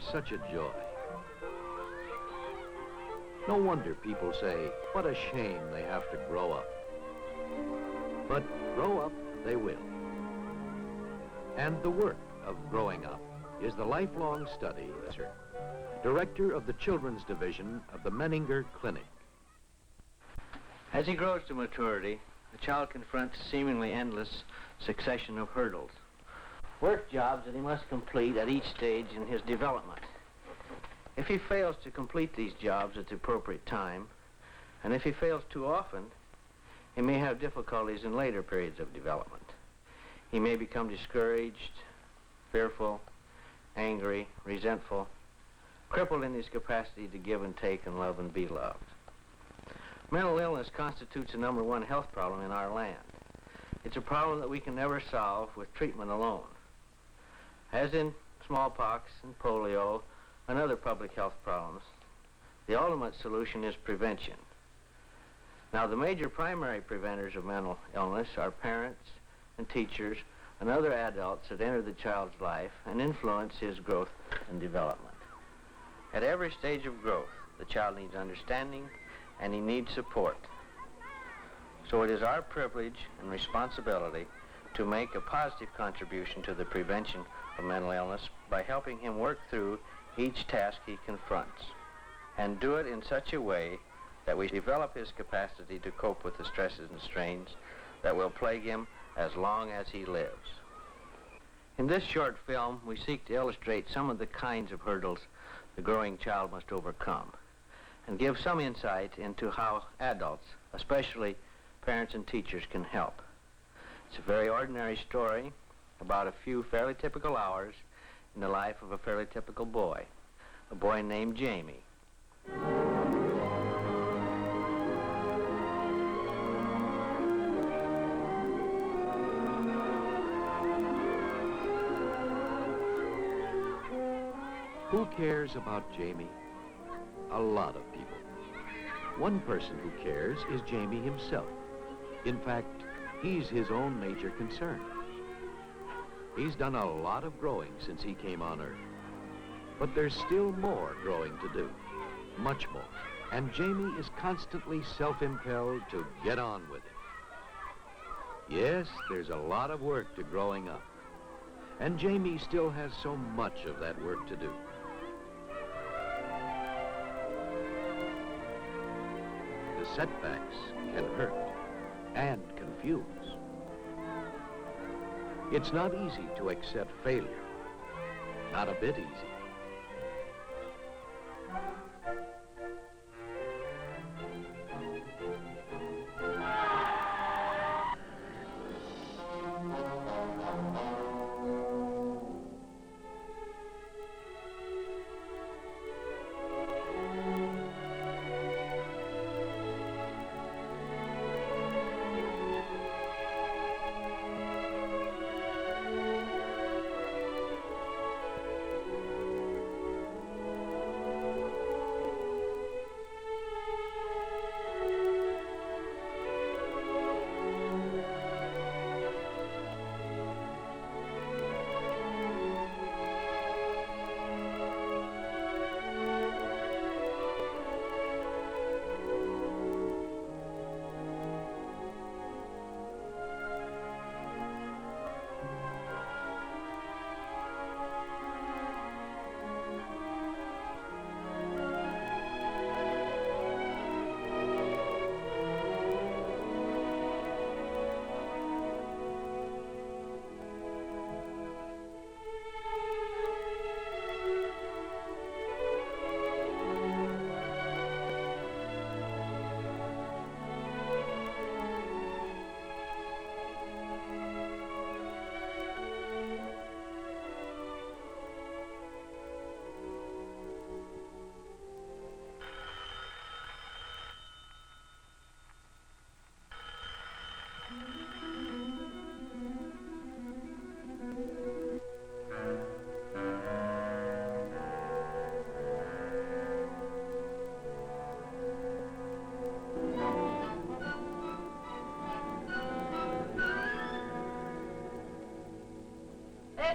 are such a joy. No wonder people say, what a shame they have to grow up. But grow up they will. And the work of growing up is the lifelong study, director of the Children's Division of the Menninger Clinic. As he grows to maturity, the child confronts a seemingly endless succession of hurdles, work jobs that he must complete at each stage in his development. If he fails to complete these jobs at the appropriate time, and if he fails too often, he may have difficulties in later periods of development. He may become discouraged, fearful, angry, resentful, crippled in his capacity to give and take and love and be loved. Mental illness constitutes the #1 health problem in our land. It's a problem that we can never solve with treatment alone. As in smallpox and polio and other public health problems, the ultimate solution is prevention. Now, the major primary preventers of mental illness are parents and teachers and other adults that enter the child's life and influence his growth and development. At every stage of growth, the child needs understanding and he needs support. So it is our privilege and responsibility to make a positive contribution to the prevention of mental illness by helping him work through each task he confronts, and do it in such a way that we develop his capacity to cope with the stresses and strains that will plague him as long as he lives. In this short film, we seek to illustrate some of the kinds of hurdles the growing child must overcome, and give some insight into how adults, especially parents and teachers, can help. It's a very ordinary story about a few fairly typical hours in the life of a fairly typical boy, a boy named Jamie. Who cares about Jamie? A lot of people. One person who cares is Jamie himself. In fact, he's his own major concern. He's done a lot of growing since he came on Earth. But there's still more growing to do, much more. And Jamie is constantly self-impelled to get on with it. Yes, there's a lot of work to growing up. And Jamie still has so much of that work to do. The setbacks can hurt and confuse. It's not easy to accept failure. Not a bit easy.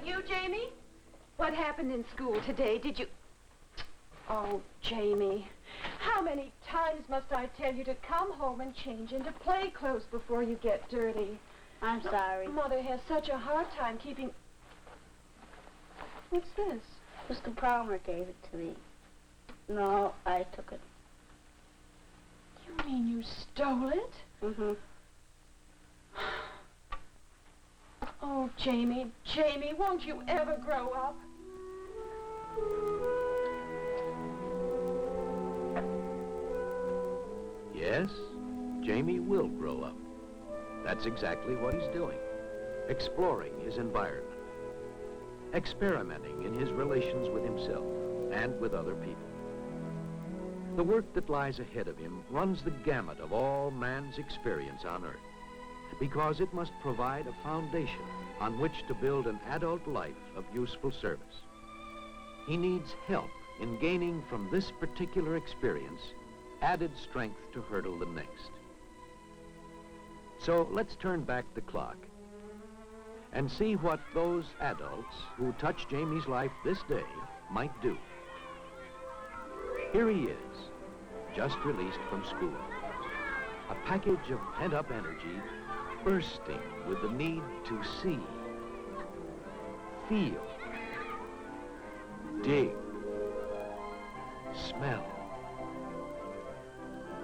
You, Jamie? What happened in school today? Did you... Oh, Jamie, how many times must I tell you to come home and change into play clothes before you get dirty? I'm sorry. Mother has such a hard time keeping... What's this? Mr. Palmer gave it to me. No, I took it. You mean you stole it? Mm-hmm. Oh, Jamie, Jamie, won't you ever grow up? Yes, Jamie will grow up. That's exactly what he's doing. Exploring his environment. Experimenting in his relations with himself and with other people. The work that lies ahead of him runs the gamut of all man's experience on Earth, because it must provide a foundation on which to build an adult life of useful service. He needs help in gaining from this particular experience added strength to hurdle the next. So let's turn back the clock and see what those adults who touch Jamie's life this day might do. Here he is, just released from school. A package of pent-up energy bursting with the need to see, feel, dig, smell,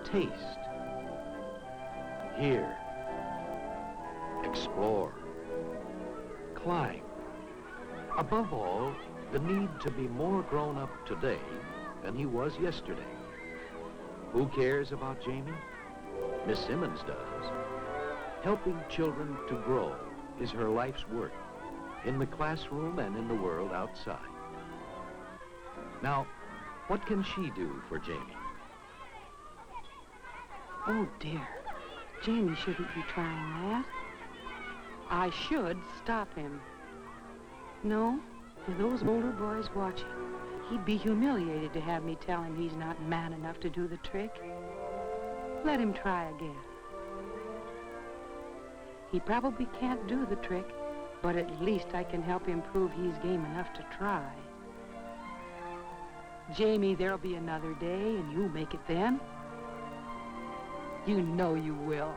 taste, hear, explore, climb. Above all, the need to be more grown up today than he was yesterday. Who cares about Jamie? Miss Simmons does. Helping children to grow is her life's work, in the classroom and in the world outside. Now, what can she do for Jamie? Oh, dear. Jamie shouldn't be trying that. I should stop him. No, with those older boys watching, he'd be humiliated to have me tell him he's not man enough to do the trick. Let him try again. He probably can't do the trick, but at least I can help him prove he's game enough to try. Jamie, there'll be another day, and you'll make it then. You know you will.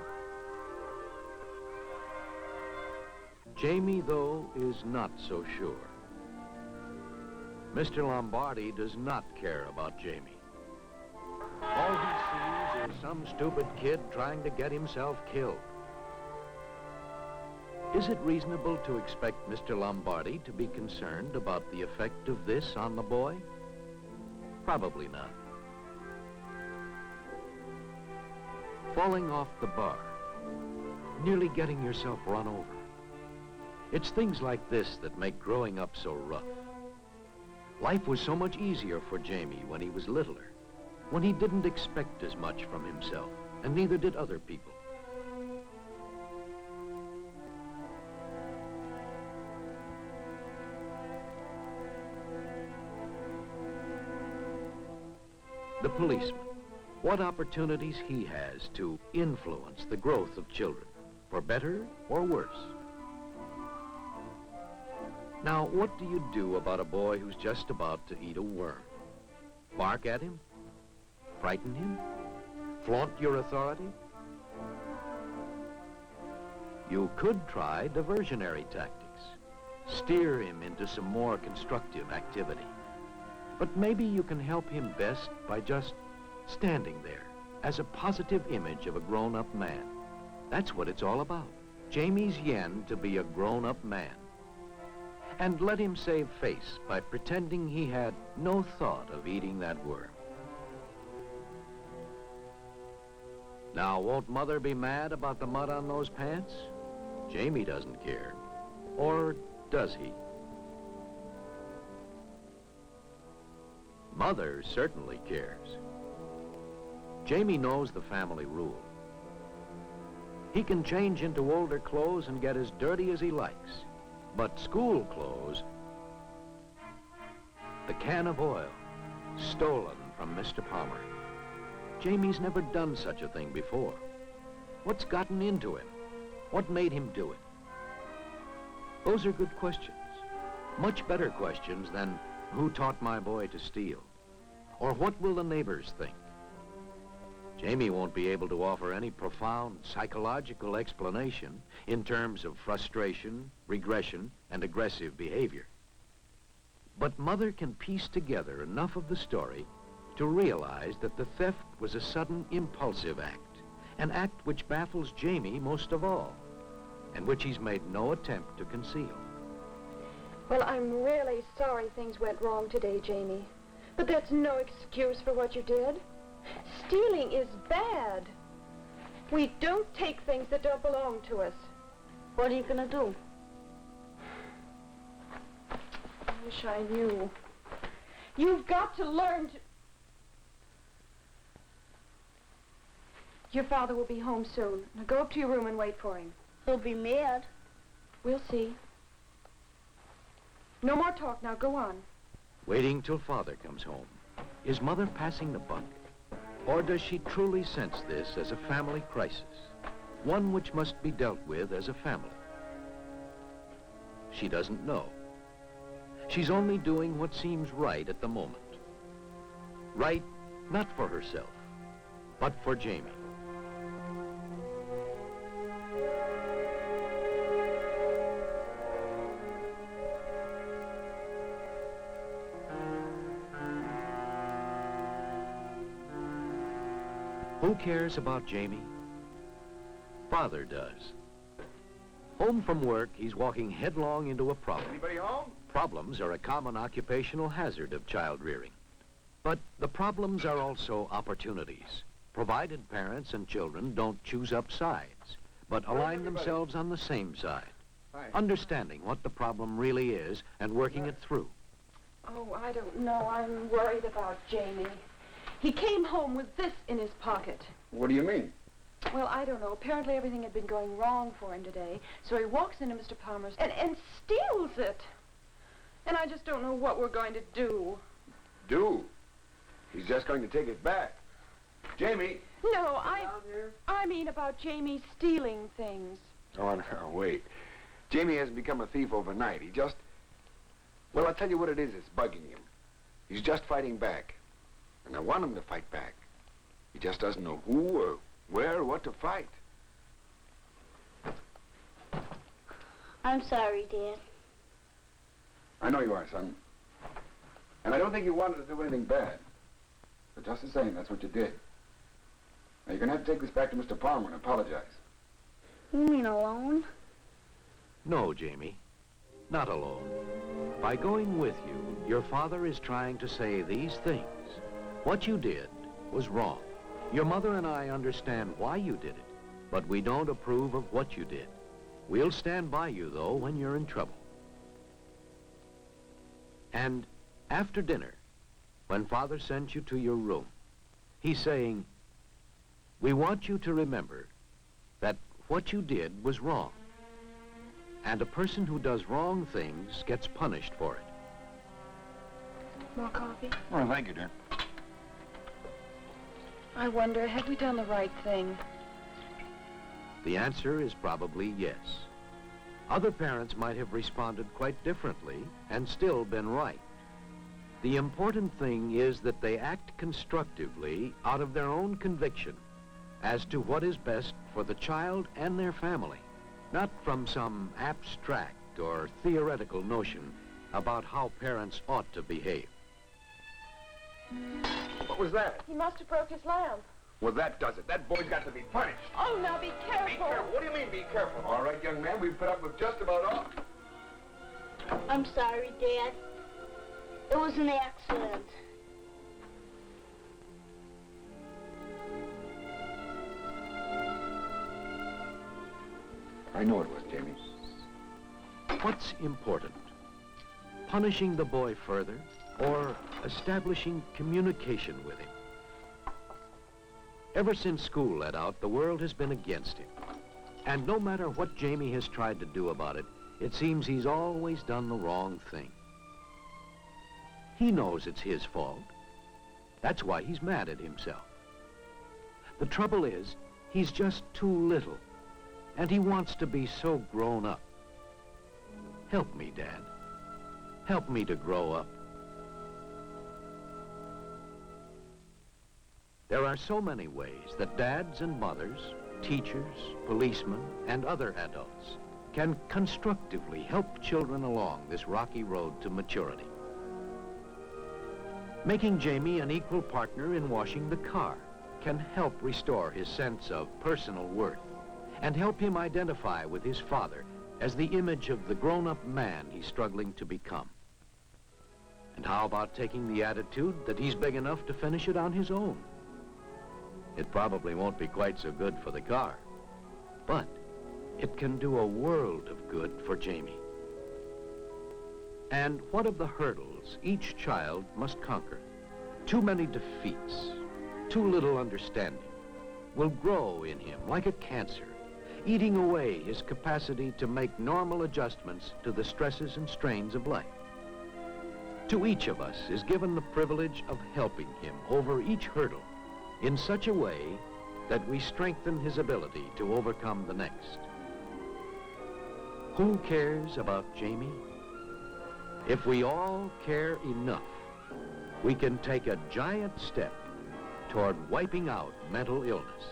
Jamie, though, is not so sure. Mr. Lombardi does not care about Jamie. All he sees is some stupid kid trying to get himself killed. Is it reasonable to expect Mr. Lombardi to be concerned about the effect of this on the boy? Probably not. Falling off the bar, nearly getting yourself run over. It's things like this that make growing up so rough. Life was so much easier for Jamie when he was littler, when he didn't expect as much from himself, and neither did other people. The policeman, what opportunities he has to influence the growth of children, for better or worse. Now, what do you do about a boy who's just about to eat a worm? Bark at him? Frighten him? Flaunt your authority? You could try diversionary tactics. Steer him into some more constructive activity. But maybe you can help him best by just standing there as a positive image of a grown-up man. That's what it's all about. Jamie's yen to be a grown-up man. And let him save face by pretending he had no thought of eating that worm. Now, won't Mother be mad about the mud on those pants? Jamie doesn't care. Or does he? Mother certainly cares. Jamie knows the family rule. He can change into older clothes and get as dirty as he likes. But school clothes, the can of oil, stolen from Mr. Palmer. Jamie's never done such a thing before. What's gotten into him? What made him do it? Those are good questions. Much better questions than, who taught my boy to steal? Or what will the neighbors think? Jamie won't be able to offer any profound psychological explanation in terms of frustration, regression, and aggressive behavior. But Mother can piece together enough of the story to realize that the theft was a sudden, impulsive act, an act which baffles Jamie most of all, and which he's made no attempt to conceal. Well, I'm really sorry things went wrong today, Jamie. But that's no excuse for what you did. Stealing is bad. We don't take things that don't belong to us. What are you gonna do? I wish I knew. You've got to learn to... Your father will be home soon. Now go up to your room and wait for him. He'll be mad. We'll see. No more talk now. Go on. Waiting till Father comes home. Is Mother passing the buck? Or does she truly sense this as a family crisis? One which must be dealt with as a family? She doesn't know. She's only doing what seems right at the moment. Right, not for herself, but for Jamie. Who cares about Jamie? Father does. Home from work, he's walking headlong into a problem. Anybody home? Problems are a common occupational hazard of child rearing. But the problems are also opportunities, provided parents and children don't choose up sides, but align themselves on the same side, Hi. understanding what the problem really is and working it through. Oh, I don't know. I'm worried about Jamie. He came home with this in his pocket. What do you mean? Well, I don't know. Apparently everything had been going wrong for him today. So he walks into Mr. Palmer's and steals it. And I just don't know what we're going to do. Do? He's just going to take it back. Jamie! No, Down here? I mean about Jamie stealing things. Oh, no, wait. Jamie hasn't become a thief overnight. He just... Well, I'll tell you what it is that's bugging him. He's just fighting back. And I want him to fight back. He just doesn't know who or where or what to fight. I'm sorry, Dad. I know you are, son. And I don't think you wanted to do anything bad. But just the same, that's what you did. Now, you're going to have to take this back to Mr. Palmer and apologize. You mean alone? No, Jamie, not alone. By going with you, your father is trying to say these things. What you did was wrong. Your mother and I understand why you did it, but we don't approve of what you did. We'll stand by you, though, when you're in trouble. And after dinner, when Father sends you to your room, he's saying, we want you to remember that what you did was wrong. And a person who does wrong things gets punished for it. More coffee? Oh, thank you, dear. I wonder, have we done the right thing? The answer is probably yes. Other parents might have responded quite differently and still been right. The important thing is that they act constructively out of their own conviction as to what is best for the child and their family, not from some abstract or theoretical notion about how parents ought to behave. What was that? He must have broke his lamp. Well, that does it. That boy's got to be punished. Oh, now be careful. Be careful. What do you mean, be careful? All right, young man, we've put up with just about all. I'm sorry, Dad. It was an accident. I know it was, Jamie. What's important? Punishing the boy further or establishing communication with him? Ever since school let out, the world has been against him. And no matter what Jamie has tried to do about it, it seems he's always done the wrong thing. He knows it's his fault. That's why he's mad at himself. The trouble is, he's just too little, and he wants to be so grown up. Help me, Dad. Help me to grow up. There are so many ways that dads and mothers, teachers, policemen, and other adults can constructively help children along this rocky road to maturity. Making Jamie an equal partner in washing the car can help restore his sense of personal worth and help him identify with his father as the image of the grown-up man he's struggling to become. And how about taking the attitude that he's big enough to finish it on his own? It probably won't be quite so good for the car, but it can do a world of good for Jamie. And what of the hurdles each child must conquer? Too many defeats, too little understanding will grow in him like a cancer, eating away his capacity to make normal adjustments to the stresses and strains of life. To each of us is given the privilege of helping him over each hurdle in such a way that we strengthen his ability to overcome the next. Who cares about Jamie? If we all care enough, we can take a giant step toward wiping out mental illness.